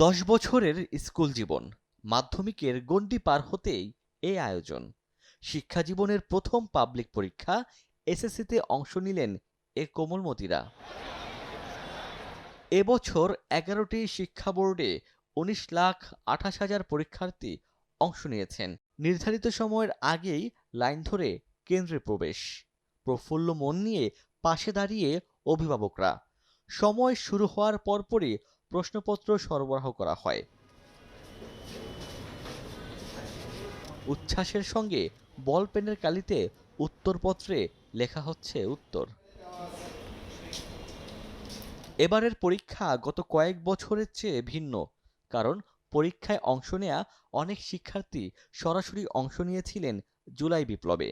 10 বছরের স্কুল জীবন, মাধ্যমিকের গণ্ডি পার হতেই এই আয়োজন। শিক্ষা জীবনের প্রথম পাবলিক পরীক্ষা এসএসসিতে অংশ নিলেন এ কোমলমতিরা। এবছর 11টি শিক্ষা বোর্ডে 19,28,000 পরীক্ষার্থী অংশ নিয়েছেন। নির্ধারিত সময়ের আগেই লাইন ধরে কেন্দ্রে প্রবেশ, প্রফুল্ল মন নিয়ে পাশে দাঁড়িয়ে অভিভাবকরা। সময় শুরু হওয়ার পরপরই প্রশ্নপত্র সরবরাহ করা হয়। উচ্ছ্বাসের সঙ্গে বল পেনের কালিতে উত্তরপত্রে লেখা হচ্ছে উত্তর। এবারের পরীক্ষা গত কয়েক বছরের চেয়ে ভিন্ন, কারণ পরীক্ষায় অংশ নেয়া অনেক শিক্ষার্থী সরাসরি অংশ নিয়েছিলেন জুলাই বিপ্লবে।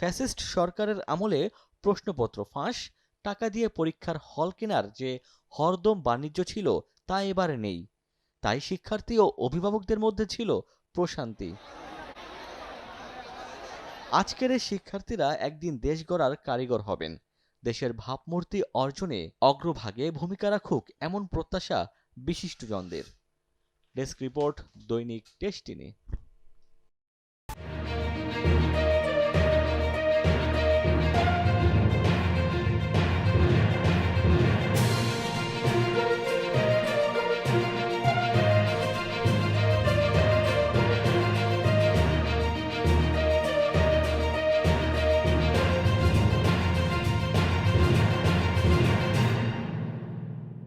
ফ্যাসিস্ট সরকারের আমলে প্রশ্নপত্র ফাঁস, টাকা দিয়ে পরীক্ষার হল কেনার যে হরদম বাণিজ্য ছিল তা এবারে নেই। তাই শিক্ষার্থী ও অভিভাবকদের মধ্যে ছিল প্রশান্তি। আজকের এই শিক্ষার্থীরা একদিন দেশ গড়ার কারিগর হবেন, দেশের ভাবমূর্তি অর্জনে অগ্রভাগে ভূমিকা রাখুক এমন প্রত্যাশা বিশিষ্টজনদের। ডেস্ক রিপোর্ট, দৈনিক ডেসটিনি।